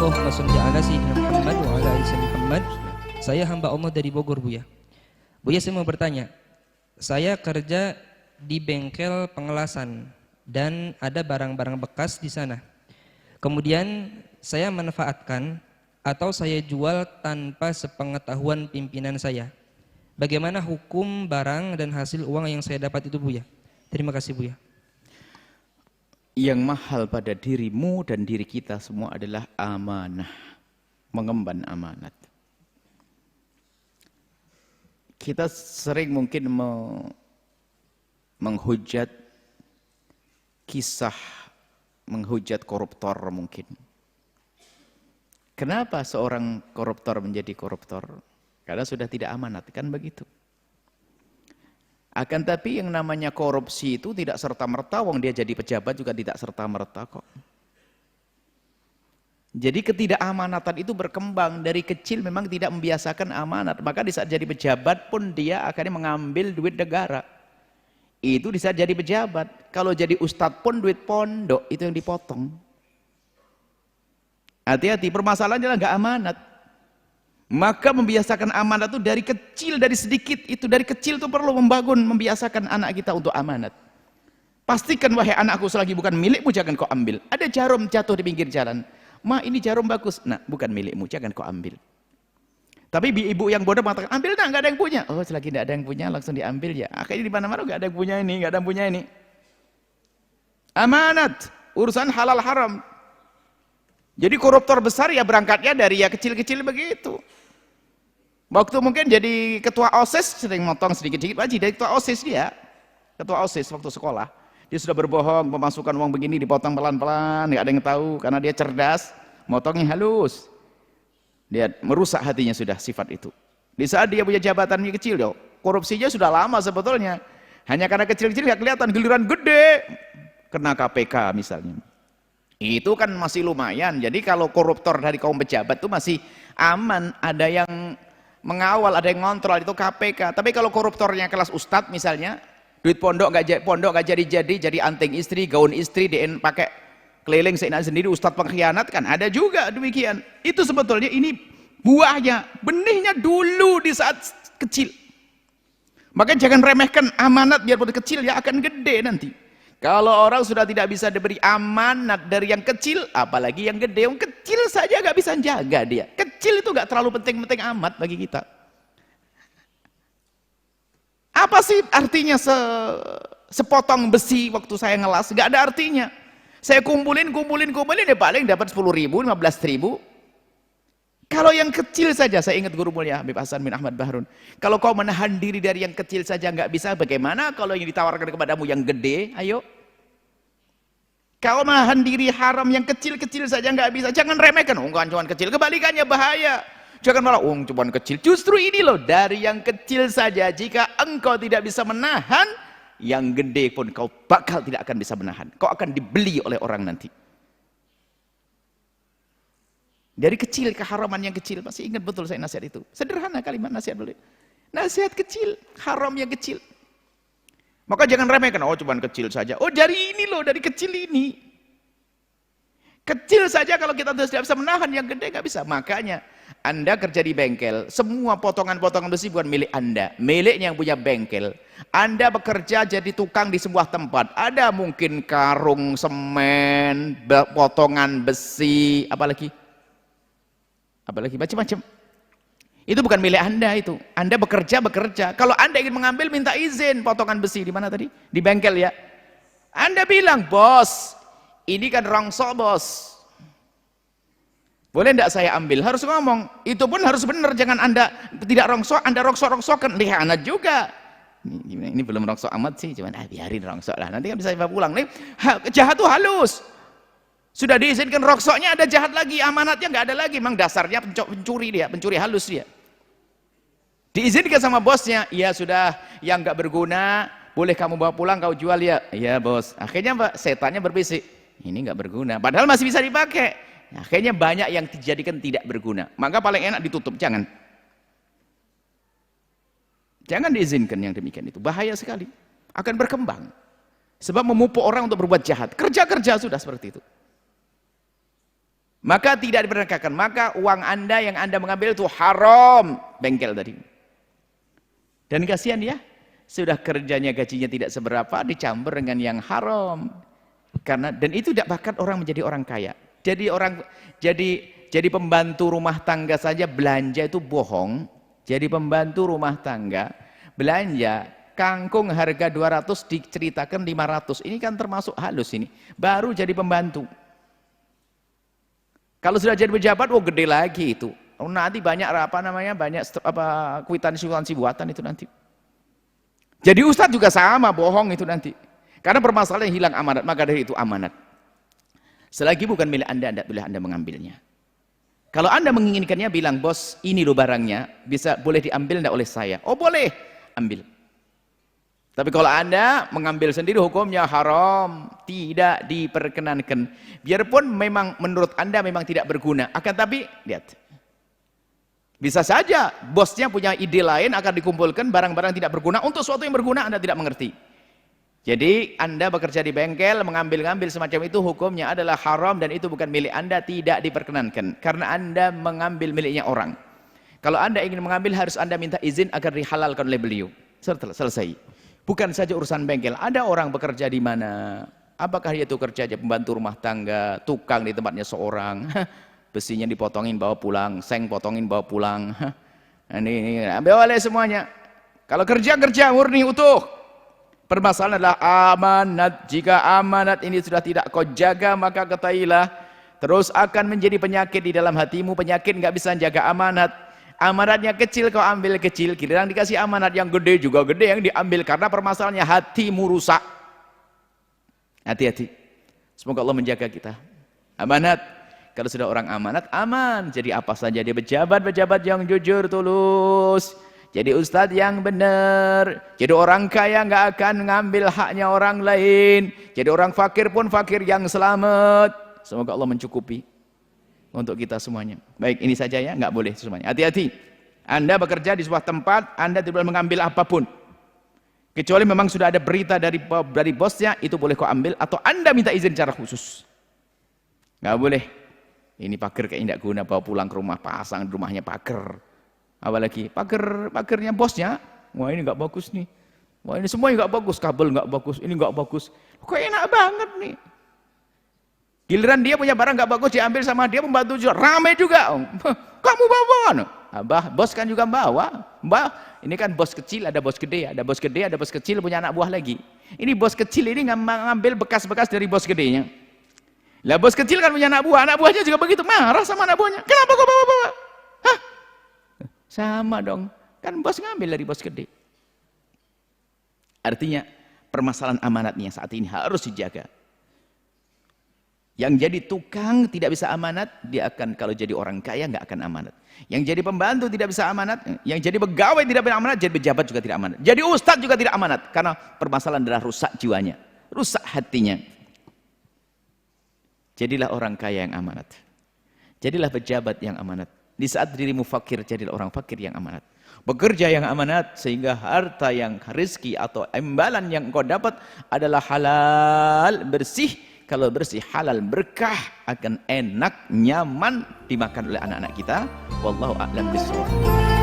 Allahumma sholli ala sayyidina Muhammad wa ala ali sayyidina Muhammad. Saya hamba Allah dari Bogor, Buya. Buya, saya mau bertanya. Saya kerja di bengkel pengelasan dan ada barang-barang bekas di sana. Kemudian saya manfaatkan atau saya jual tanpa sepengetahuan pimpinan saya. Bagaimana hukum barang dan hasil uang yang saya dapat itu, Buya? Terima kasih, Buya. Yang mahal pada dirimu dan diri kita semua adalah amanah, mengemban amanat. Kita sering mungkin menghujat kisah, menghujat koruptor mungkin. Kenapa seorang koruptor menjadi koruptor? Karena sudah tidak amanat, kan begitu. Akan tapi yang namanya korupsi itu tidak serta-merta, wong dia jadi pejabat juga tidak serta-merta kok. Jadi ketidakamanatan itu berkembang dari kecil, memang tidak membiasakan amanat. Maka di saat jadi pejabat pun dia akhirnya mengambil duit negara. Itu di saat jadi pejabat. Kalau jadi ustadz pun duit pondok itu yang dipotong. Hati-hati, permasalahannya adalah nggak amanat. Maka membiasakan amanat itu dari kecil, dari sedikit itu, dari kecil itu perlu membangun, membiasakan anak kita untuk amanat. Pastikan, wahai anakku, selagi bukan milikmu jangan kau ambil. Ada jarum jatuh di pinggir jalan. Ma, ini jarum bagus. Nah, bukan milikmu, jangan kau ambil. Tapi ibu yang bodoh mengatakan, ambil nak, nggak ada yang punya. Oh, selagi tidak ada yang punya langsung diambil ya. Akhirnya di mana-mana nggak ada yang punya ini, nggak ada yang punya ini. Amanat, urusan halal haram. Jadi koruptor besar ya berangkatnya dari ya kecil-kecil begitu. Waktu mungkin jadi ketua OSIS sering motong sedikit-sedikit aja dari ketua OSIS dia. Ketua OSIS waktu sekolah. Dia sudah berbohong, memasukkan uang begini dipotong pelan-pelan, nggak ada yang tahu karena dia cerdas, motongnya halus. Dia merusak hatinya sudah sifat itu. Di saat dia punya jabatannya kecil, yo, korupsinya sudah lama sebetulnya. Hanya karena kecil-kecil nggak kelihatan, giliran gede kena KPK misalnya. Itu kan masih lumayan. Jadi kalau koruptor dari kaum pejabat itu masih aman, ada yang mengawal, ada yang ngontrol, itu KPK. Tapi kalau koruptornya kelas ustadz misalnya, duit pondok nggak jadi anting istri, gaun istri, dia pakai keliling seenak sendiri, ustadz pengkhianat kan ada juga demikian. Itu sebetulnya ini buahnya, benihnya dulu di saat kecil. Maka jangan remehkan amanat, biarpun kecil ya akan gede nanti. Kalau orang sudah tidak bisa diberi amanat dari yang kecil, apalagi yang gede. Yang kecil saja nggak bisa jaga dia. Kecil itu nggak terlalu penting-penting amat bagi kita. Apa sih artinya sepotong besi waktu saya ngelas? Nggak ada artinya. Saya kumpulin ya paling dapat 10.000, 15.000. Kalau yang kecil saja, saya ingat guru mulia Habib Hasan bin Ahmad Bahrun. Kalau kau menahan diri dari yang kecil saja nggak bisa, bagaimana kalau yang ditawarkan kepadamu yang gede? Ayo. Kau menahan diri haram yang kecil-kecil saja nggak bisa, jangan remehkan. Oh, cuma kecil, kebalikannya bahaya. Jangan malah, oh, cuma kecil. Justru ini loh, dari yang kecil saja, jika engkau tidak bisa menahan, yang gede pun kau bakal tidak akan bisa menahan. Kau akan dibeli oleh orang nanti. Dari kecil, keharaman yang kecil, masih ingat betul saya nasihat itu. Sederhana kalimat nasihat dulu. Nasihat kecil, haram yang kecil. Maka jangan remehkan, oh cuma kecil saja. Oh dari ini loh, dari kecil ini. Kecil saja kalau kita tidak bisa menahan, yang gede nggak bisa. Makanya Anda kerja di bengkel, semua potongan-potongan besi bukan milik Anda, miliknya yang punya bengkel. Anda bekerja jadi tukang di sebuah tempat, ada mungkin karung semen, potongan besi, apalagi macam-macam. Itu bukan milik Anda itu. Anda bekerja. Kalau Anda ingin mengambil, minta izin potongan besi di mana tadi? Di bengkel ya. Anda bilang, "Bos, ini kan rongsok, Bos. Boleh enggak saya ambil?" Harus ngomong. Itu pun harus benar, jangan Anda tidak rongsok, Anda rongsok-rongsokkan, lihat juga. Ini belum rongsok amat sih, cuman biarin rongsok lah. Nanti kan bisa dibawa pulang. Nih, jahat tuh halus. Sudah diizinkan rongsoknya, ada jahat lagi, amanatnya nggak ada lagi. Memang dasarnya pencuri dia, pencuri halus dia. Diizinkan sama bosnya, ya sudah, yang nggak berguna, boleh kamu bawa pulang, kau jual ya. Iya bos. Akhirnya Pak, setannya berbisik, ini nggak berguna, padahal masih bisa dipakai. Akhirnya banyak yang dijadikan tidak berguna. Maka paling enak ditutup, jangan diizinkan yang demikian itu, bahaya sekali, akan berkembang. Sebab memupuk orang untuk berbuat jahat, kerja sudah seperti itu. maka tidak diperdengarkan. Maka uang Anda yang Anda mengambil itu haram, bengkel tadi. Dan kasihan ya, sudah kerjanya gajinya tidak seberapa, dicampur dengan yang haram. Dan itu tidak bakat orang menjadi orang kaya. Jadi pembantu rumah tangga saja belanja itu bohong. Jadi pembantu rumah tangga belanja kangkung harga 200 diceritakan 500. Ini kan termasuk halus ini. Baru jadi pembantu. Kalau sudah jadi pejabat, gede lagi itu. Nanti banyak banyak kwitansi buatan itu nanti. Jadi ustadz juga sama, bohong itu nanti. Karena permasalahan hilang amanat, maka dari itu amanat. Selagi bukan milik Anda, tidak boleh Anda mengambilnya. Kalau Anda menginginkannya, bilang, bos, ini loh barangnya, boleh diambil tidak oleh saya? Oh boleh, ambil. Tapi kalau Anda mengambil sendiri, hukumnya haram, tidak diperkenankan. Biarpun memang menurut Anda memang tidak berguna, akan tapi lihat. Bisa saja bosnya punya ide lain, akan dikumpulkan barang-barang tidak berguna untuk sesuatu yang berguna, Anda tidak mengerti. Jadi Anda bekerja di bengkel, mengambil-ngambil semacam itu, hukumnya adalah haram dan itu bukan milik Anda, tidak diperkenankan. Karena Anda mengambil miliknya orang. Kalau Anda ingin mengambil, harus Anda minta izin agar dihalalkan oleh beliau. Selesai. Bukan saja urusan bengkel, ada orang bekerja di mana? Apakah dia itu kerja aja pembantu rumah tangga, tukang di tempatnya seorang, besinya dipotongin bawa pulang, seng potongin bawa pulang, ini ambil oleh semuanya. Kalau kerja murni utuh. Permasalahan adalah amanat. Jika amanat ini sudah tidak kau jaga, maka ketahuilah terus akan menjadi penyakit di dalam hatimu. Penyakit nggak bisa jaga amanat. Amanatnya kecil kau ambil kecil, giliran dikasih amanat yang gede juga gede yang diambil, karena permasalahannya hatimu rusak. Hati-hati. Semoga Allah menjaga kita. Amanat. Kalau sudah orang amanat, aman. Jadi apa saja dia pejabat yang jujur, tulus. Jadi ustadz yang benar. Jadi orang kaya nggak akan ngambil haknya orang lain. Jadi orang fakir pun fakir yang selamat. Semoga Allah mencukupi untuk kita semuanya. Baik, ini saja ya, nggak boleh semuanya. Hati-hati. Anda bekerja di sebuah tempat, Anda tidak boleh mengambil apapun. Kecuali memang sudah ada berita dari bosnya, itu boleh kau ambil, atau Anda minta izin secara khusus. Nggak boleh. Ini pagar kayak tidak guna, bawa pulang ke rumah, pasang di rumahnya pagar. Apalagi pagarnya bosnya, wah ini nggak bagus nih. Wah ini semuanya nggak bagus, kabel nggak bagus, ini nggak bagus. Kok enak banget nih. Giliran dia punya barang nggak bagus diambil sama dia, pembantu juga rame juga. Kamu bawa? Abah, bos kan juga bawa. Mbak, ini kan bos kecil, ada bos gede, ada bos gede, ada bos kecil punya anak buah lagi. Ini bos kecil ini ngambil bekas-bekas dari bos gedenya. Lah bos kecil kan punya anak buahnya juga begitu, marah sama anak buahnya. Kenapa kau bawa-bawa? Hah? Sama dong, kan bos ngambil dari bos gede. Artinya permasalahan amanatnya saat ini harus dijaga. Yang jadi tukang tidak bisa amanat, dia akan kalau jadi orang kaya nggak akan amanat. Yang jadi pembantu tidak bisa amanat, yang jadi pegawai tidak bisa amanat, jadi pejabat juga tidak amanat. Jadi ustadz juga tidak amanat, karena permasalahan adalah rusak jiwanya, rusak hatinya. Jadilah orang kaya yang amanat. Jadilah pejabat yang amanat. Di saat dirimu fakir, jadilah orang fakir yang amanat. Bekerja yang amanat, sehingga harta yang rezeki atau imbalan yang engkau dapat adalah halal, bersih. Kalau bersih, halal, berkah, akan enak, nyaman dimakan oleh anak-anak kita. Wallahu a'lam bishawab.